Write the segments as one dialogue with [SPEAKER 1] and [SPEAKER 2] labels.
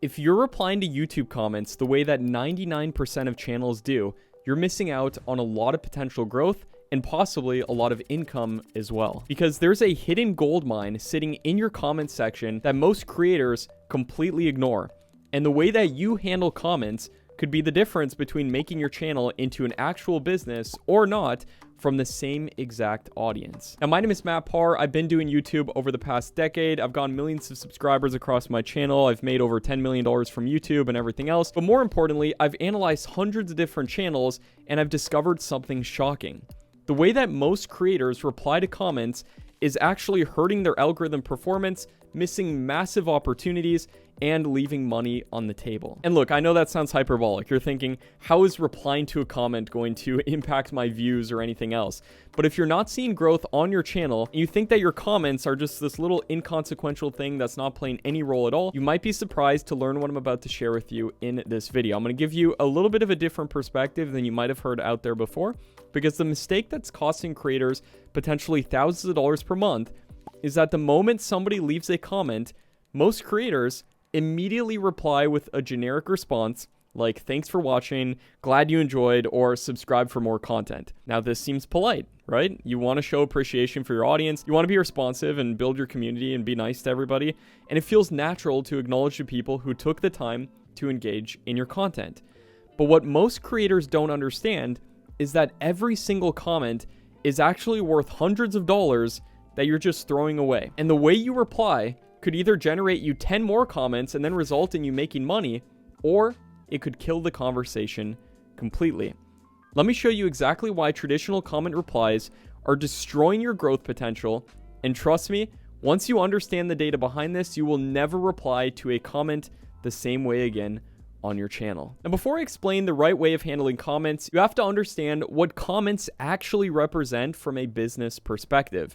[SPEAKER 1] If you're replying to YouTube comments the way that 99% of channels do, you're missing out on a lot of potential growth and possibly a lot of income as well. Because there's a hidden gold mine sitting in your comment section that most creators completely ignore. And the way that you handle comments could be the difference between making your channel into an actual business or not from the same exact audience. Now, my name is Matt Parr. I've been doing YouTube over the past decade. I've gotten millions of subscribers across my channel. I've made over $10 million from YouTube and everything else. But more importantly, I've analyzed hundreds of different channels and I've discovered something shocking. The way that most creators reply to comments is actually hurting their algorithm performance, missing massive opportunities, and leaving money on the table. And look, I know that sounds hyperbolic. You're thinking, how is replying to a comment going to impact my views or anything else? But if you're not seeing growth on your channel, and you think that your comments are just this little inconsequential thing that's not playing any role at all, you might be surprised to learn what I'm about to share with you in this video. I'm going to give you a little bit of a different perspective than you might have heard out there before, because the mistake that's costing creators potentially thousands of dollars per month is that the moment somebody leaves a comment, most creators immediately reply with a generic response like, thanks for watching, glad you enjoyed, or subscribe for more content. Now, this seems polite, right? You want to show appreciation for your audience. You want to be responsive and build your community and be nice to everybody. And it feels natural to acknowledge the people who took the time to engage in your content. But what most creators don't understand is that every single comment is actually worth hundreds of dollars that you're just throwing away. And the way you reply could either generate you 10 more comments and then result in you making money, or it could kill the conversation completely. Let me show you exactly why traditional comment replies are destroying your growth potential, and trust me, once you understand the data behind this, you will never reply to a comment the same way again on your channel. Now, before I explain the right way of handling comments, you have to understand what comments actually represent from a business perspective.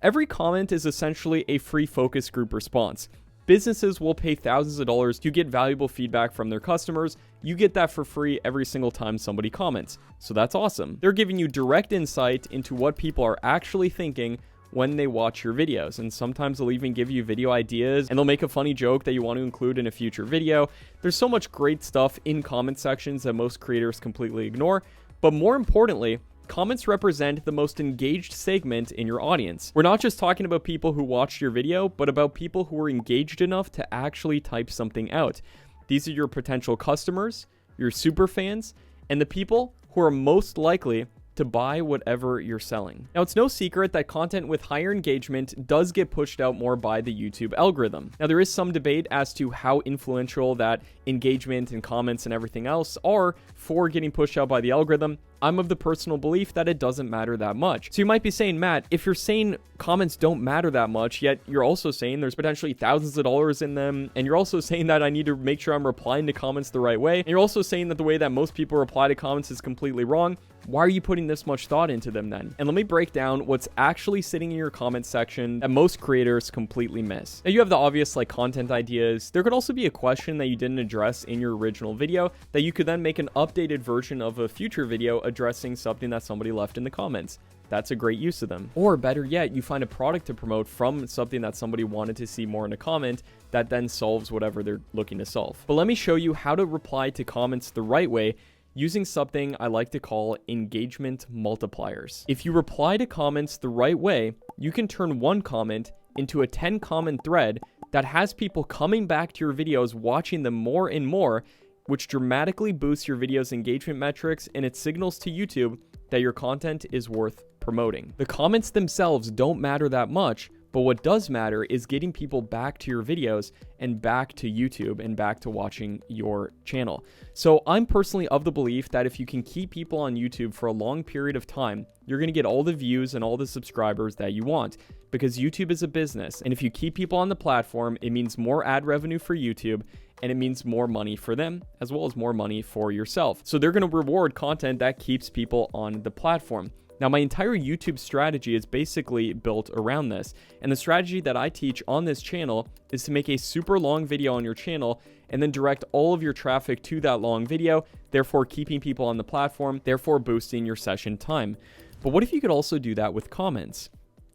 [SPEAKER 1] Every comment is essentially a free focus group response. Businesses will pay thousands of dollars to get valuable feedback from their customers. You get that for free every single time somebody comments. So that's awesome. They're giving you direct insight into what people are actually thinking when they watch your videos. And sometimes they'll even give you video ideas and they'll make a funny joke that you want to include in a future video. There's so much great stuff in comment sections that most creators completely ignore. But more importantly, comments represent the most engaged segment in your audience. We're not just talking about people who watched your video, but about people who were engaged enough to actually type something out. These are your potential customers, your super fans, and the people who are most likely to buy whatever you're selling. Now, it's no secret that content with higher engagement does get pushed out more by the YouTube algorithm. Now, there is some debate as to how influential that engagement and comments and everything else are for getting pushed out by the algorithm. I'm of the personal belief that it doesn't matter that much. So you might be saying, Matt, if you're saying comments don't matter that much, yet you're also saying there's potentially thousands of dollars in them, and you're also saying that I need to make sure I'm replying to comments the right way, and you're also saying that the way that most people reply to comments is completely wrong, why are you putting this much thought into them then? And let me break down what's actually sitting in your comment section that most creators completely miss. Now, you have the obvious like content ideas. There could also be a question that you didn't address in your original video that you could then make an updated version of a future video addressing something that somebody left in the comments. That's a great use of them. Or better yet, you find a product to promote from something that somebody wanted to see more in a comment that then solves whatever they're looking to solve. But let me show you how to reply to comments the right way using something I like to call engagement multipliers. If you reply to comments the right way, you can turn one comment into a 10 comment thread that has people coming back to your videos, watching them more and more, which dramatically boosts your video's engagement metrics, and it signals to YouTube that your content is worth promoting. The comments themselves don't matter that much, but what does matter is getting people back to your videos and back to YouTube and back to watching your channel. So I'm personally of the belief that if you can keep people on YouTube for a long period of time, you're going to get all the views and all the subscribers that you want, because YouTube is a business. And if you keep people on the platform, it means more ad revenue for YouTube, and it means more money for them, as well as more money for yourself. So they're going to reward content that keeps people on the platform. Now, my entire YouTube strategy is basically built around this. And the strategy that I teach on this channel is to make a super long video on your channel and then direct all of your traffic to that long video, therefore keeping people on the platform, therefore boosting your session time. But what if you could also do that with comments?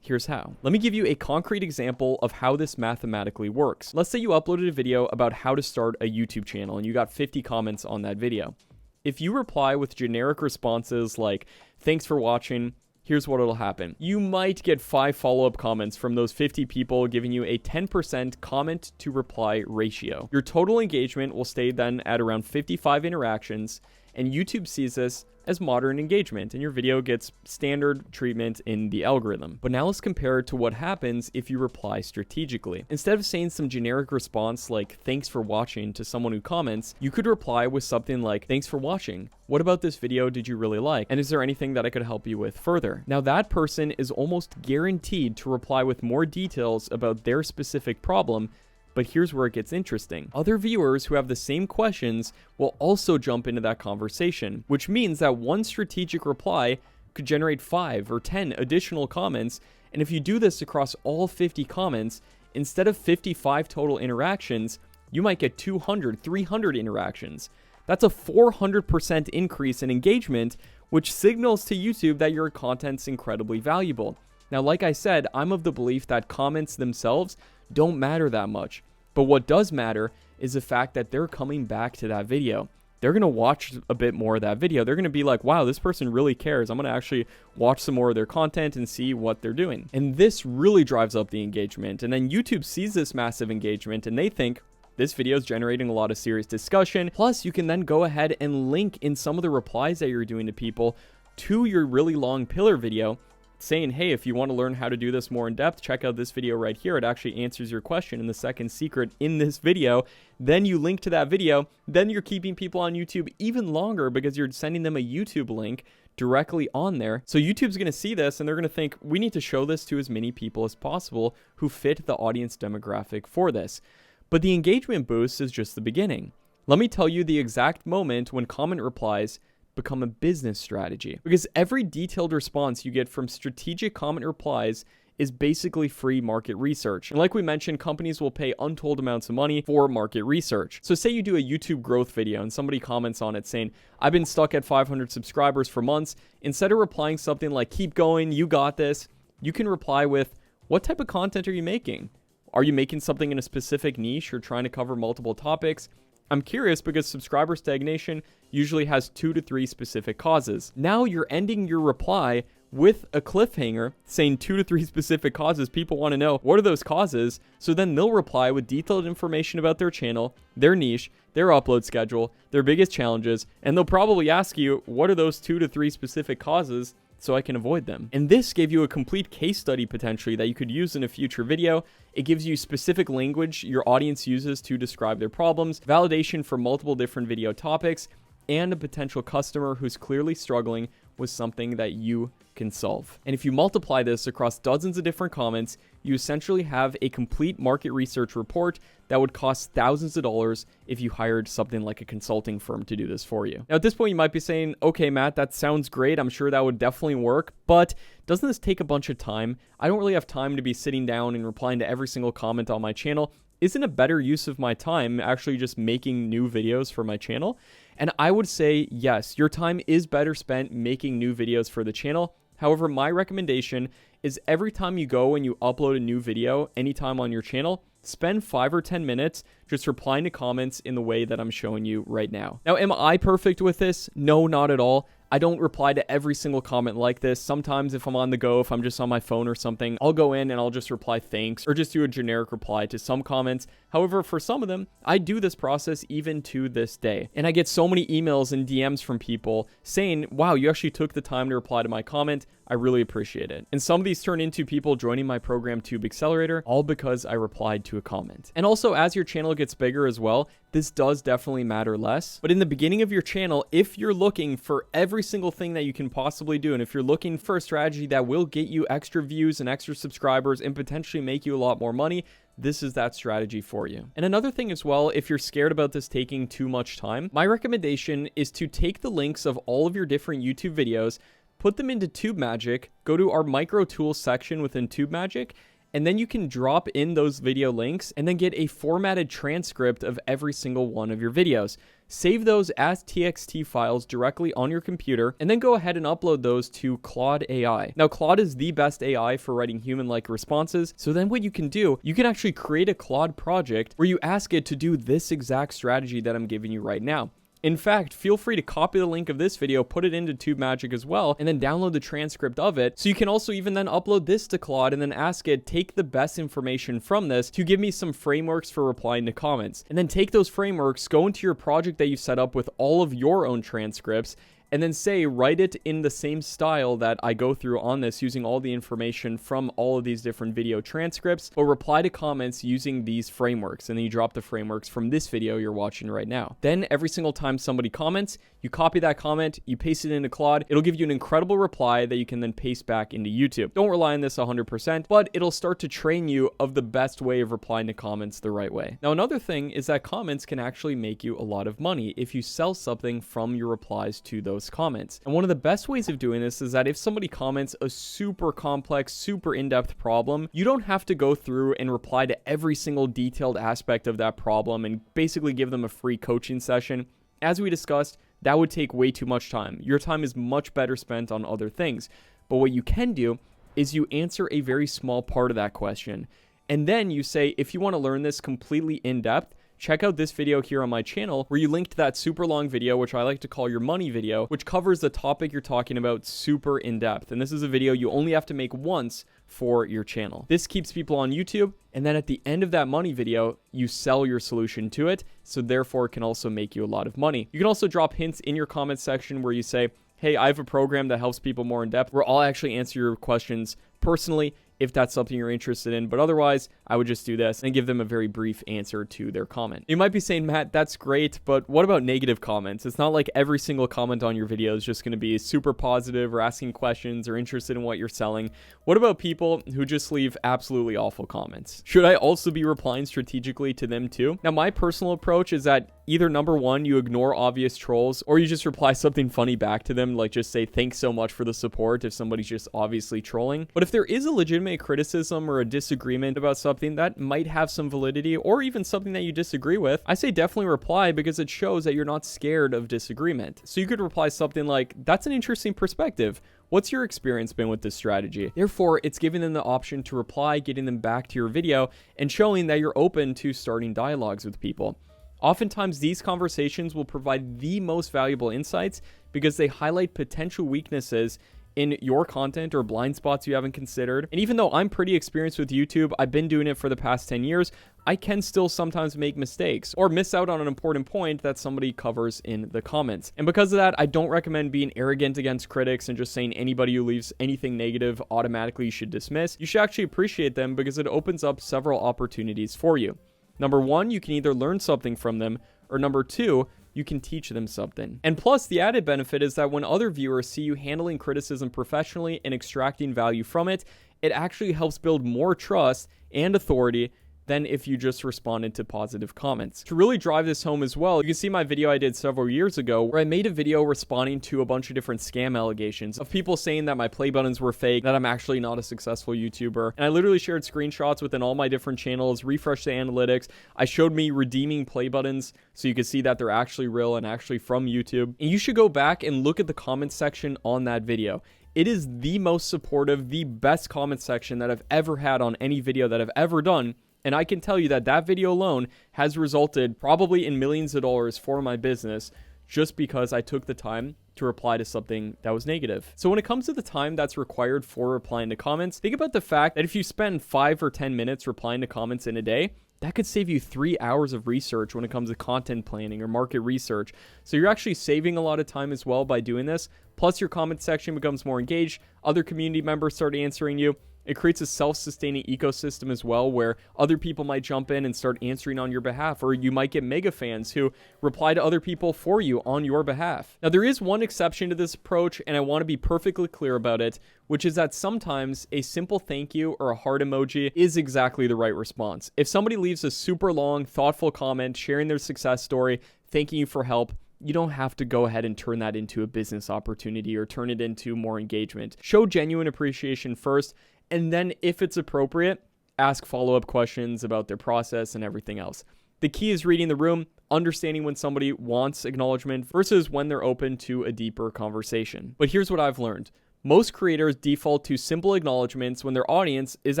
[SPEAKER 1] Here's how. Let me give you a concrete example of how this mathematically works. Let's say you uploaded a video about how to start a YouTube channel and you got 50 comments on that video. If you reply with generic responses like, thanks for watching, here's what will happen. You might get 5 follow-up comments from those 50 people, giving you a 10% comment to reply ratio. Your total engagement will stay then at around 55 interactions, and YouTube sees this as moderate engagement, and your video gets standard treatment in the algorithm. But now let's compare it to what happens if you reply strategically. Instead of saying some generic response like, thanks for watching to someone who comments, you could reply with something like, thanks for watching. What about this video did you really like? And is there anything that I could help you with further? Now that person is almost guaranteed to reply with more details about their specific problem. But here's where it gets interesting. Other viewers who have the same questions will also jump into that conversation, which means that one strategic reply could generate 5 or 10 additional comments. And if you do this across all 50 comments, instead of 55 total interactions, you might get 200, 300 interactions. That's a 400% increase in engagement, which signals to YouTube that your content's incredibly valuable. Now, like I said, I'm of the belief that comments themselves don't matter that much. But what does matter is the fact that they're coming back to that video. They're going to watch a bit more of that video. They're going to be like, wow, this person really cares. I'm going to actually watch some more of their content and see what they're doing. And this really drives up the engagement. And then YouTube sees this massive engagement and they think, this video is generating a lot of serious discussion. Plus, you can then go ahead and link in some of the replies that you're doing to people to your really long pillar video, saying, hey, if you want to learn how to do this more in depth, check out this video right here. It actually answers your question in the second secret in this video. Then you link to that video. Then you're keeping people on YouTube even longer because you're sending them a YouTube link directly on there. So YouTube's going to see this and they're going to think, we need to show this to as many people as possible who fit the audience demographic for this. But the engagement boost is just the beginning. Let me tell you the exact moment when comment replies become a business strategy, because every detailed response you get from strategic comment replies is basically free market research. And like we mentioned, companies will pay untold amounts of money for market research. So say you do a YouTube growth video and somebody comments on it saying, I've been stuck at 500 subscribers for months. Instead of replying something like, keep going, you got this, you can reply with, what type of content are you making? Are you making something in a specific niche or trying to cover multiple topics? I'm curious because subscriber stagnation usually has 2 to 3 specific causes. Now you're ending your reply with a cliffhanger saying 2 to 3 specific causes. People want to know, what are those causes? So then they'll reply with detailed information about their channel, their niche, their upload schedule, their biggest challenges, and they'll probably ask you, what are those 2 to 3 specific causes so I can avoid them? And this gave you a complete case study potentially that you could use in a future video. It gives you specific language your audience uses to describe their problems, validation for multiple different video topics, and a potential customer who's clearly struggling with something that you can solve. And if you multiply this across dozens of different comments, you essentially have a complete market research report that would cost thousands of dollars if you hired something like a consulting firm to do this for you. Now, at this point, you might be saying, okay, Matt, that sounds great. I'm sure that would definitely work, but doesn't this take a bunch of time? I don't really have time to be sitting down and replying to every single comment on my channel. Isn't a better use of my time actually just making new videos for my channel? And I would say, yes, your time is better spent making new videos for the channel. However, my recommendation is every time you go and you upload a new video, anytime on your channel, spend 5 or 10 minutes just replying to comments in the way that I'm showing you right now. Now, am I perfect with this? No, not at all. I don't reply to every single comment like this. Sometimes if I'm on the go, if I'm just on my phone or something, I'll go in and I'll just reply thanks or just do a generic reply to some comments. However, for some of them, I do this process even to this day. And I get so many emails and DMs from people saying, wow, you actually took the time to reply to my comment. I really appreciate it. And some of these turn into people joining my program Tube Accelerator, all because I replied to a comment. And also, as your channel gets bigger as well, this does definitely matter less. But in the beginning of your channel, if you're looking for every single thing that you can possibly do, and if you're looking for a strategy that will get you extra views and extra subscribers and potentially make you a lot more money, this is that strategy for you. And another thing as well, if you're scared about this taking too much time, my recommendation is to take the links of all of your different YouTube videos, put them into TubeMagic, go to our micro tools section within TubeMagic, and then you can drop in those video links and then get a formatted transcript of every single one of your videos. Save those as TXT files directly on your computer, and then go ahead and upload those to Claude AI. Now, Claude is the best AI for writing human-like responses, so then what you can do, you can actually create a Claude project where you ask it to do this exact strategy that I'm giving you right now. In fact, feel free to copy the link of this video, put it into TubeMagic as well, and then download the transcript of it. So you can also even then upload this to Claude and then ask it, take the best information from this to give me some frameworks for replying to comments. And then take those frameworks, go into your project that you've set up with all of your own transcripts, and then say, write it in the same style that I go through on this using all the information from all of these different video transcripts, or reply to comments using these frameworks. And then you drop the frameworks from this video you're watching right now. Then every single time somebody comments, you copy that comment, you paste it into Claude. It'll give you an incredible reply that you can then paste back into YouTube. Don't rely on this 100%, but it'll start to train you of the best way of replying to comments the right way. Now, another thing is that comments can actually make you a lot of money if you sell something from your replies to those comments. And one of the best ways of doing this is that if somebody comments a super complex, super in-depth problem, you don't have to go through and reply to every single detailed aspect of that problem and basically give them a free coaching session. As we discussed, that would take way too much time. Your time is much better spent on other things. But what you can do is you answer a very small part of that question. And then you say, if you want to learn this completely in depth, check out this video here on my channel where you link to that super long video, which I like to call your money video, which covers the topic you're talking about super in depth. And this is a video you only have to make once for your channel. This keeps people on YouTube. And then at the end of that money video, you sell your solution to it. So therefore it can also make you a lot of money. You can also drop hints in your comment section where you say, hey, I have a program that helps people more in depth where I'll actually answer your questions personally if that's something you're interested in. But otherwise, I would just do this and give them a very brief answer to their comment. You might be saying, Matt, that's great, but what about negative comments? It's not like every single comment on your video is just going to be super positive or asking questions or interested in what you're selling. What about people who just leave absolutely awful comments? Should I also be replying strategically to them too? Now, my personal approach is that either number one, you ignore obvious trolls, or you just reply something funny back to them, like just say, thanks so much for the support if somebody's just obviously trolling. But if there is a legitimate criticism or a disagreement about something that might have some validity, or even something that you disagree with, I say definitely reply because it shows that you're not scared of disagreement. So you could reply something like, that's an interesting perspective. What's your experience been with this strategy? Therefore, it's giving them the option to reply, getting them back to your video, and showing that you're open to starting dialogues with people. Oftentimes, these conversations will provide the most valuable insights because they highlight potential weaknesses in your content or blind spots you haven't considered. And even though I'm pretty experienced with YouTube, I've been doing it for the past 10 years, I can still sometimes make mistakes or miss out on an important point that somebody covers in the comments. And because of that, I don't recommend being arrogant against critics and just saying anybody who leaves anything negative automatically you should dismiss. You should actually appreciate them because it opens up several opportunities for you. Number one, you can either learn something from them, or number two, you can teach them something. And plus, the added benefit is that when other viewers see you handling criticism professionally and extracting value from it, it actually helps build more trust and authority than if you just responded to positive comments. To really drive this home as well, you can see my video I did several years ago where I made a video responding to a bunch of different scam allegations of people saying that my play buttons were fake, that I'm actually not a successful YouTuber. And I literally shared screenshots within all my different channels, refreshed the analytics. I showed me redeeming play buttons so you can see that they're actually real and actually from YouTube. And you should go back and look at the comment section on that video. It is the most supportive, the best comment section that I've ever had on any video that I've ever done. And I can tell you that that video alone has resulted probably in millions of dollars for my business just because I took the time to reply to something that was negative. So when it comes to the time that's required for replying to comments, think about the fact that if you spend 5 or 10 minutes replying to comments in a day, that could save you 3 hours of research when it comes to content planning or market research. So you're actually saving a lot of time as well by doing this. Plus your comment section becomes more engaged. Other community members start answering you. It creates a self-sustaining ecosystem as well where other people might jump in and start answering on your behalf, or you might get mega fans who reply to other people for you on your behalf. Now, there is one exception to this approach, and I want to be perfectly clear about it, which is that sometimes a simple thank you or a heart emoji is exactly the right response. If somebody leaves a super long, thoughtful comment sharing their success story, thanking you for help, you don't have to go ahead and turn that into a business opportunity or turn it into more engagement. Show genuine appreciation first. And then if it's appropriate, ask follow-up questions about their process and everything else. The key is reading the room, understanding when somebody wants acknowledgement versus when they're open to a deeper conversation. But here's what I've learned. Most creators default to simple acknowledgements when their audience is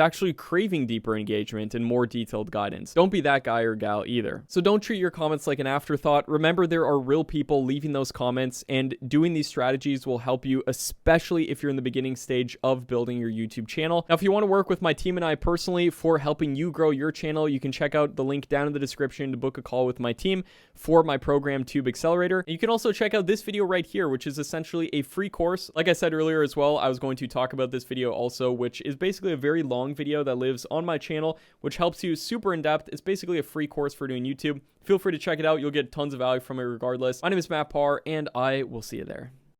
[SPEAKER 1] actually craving deeper engagement and more detailed guidance. Don't be that guy or gal either. So don't treat your comments like an afterthought. Remember, there are real people leaving those comments, and doing these strategies will help you, especially if you're in the beginning stage of building your YouTube channel. Now, if you want to work with my team and I personally for helping you grow your channel, you can check out the link down in the description to book a call with my team for my program Tube Accelerator. And you can also check out this video right here, which is essentially a free course. Like I said earlier as well, I was going to talk about this video also, which is basically a very long video that lives on my channel, which helps you super in depth. It's basically a free course for doing YouTube. Feel free to check it out. You'll get tons of value from it regardless. My name is Matt Parr, and I will see you there.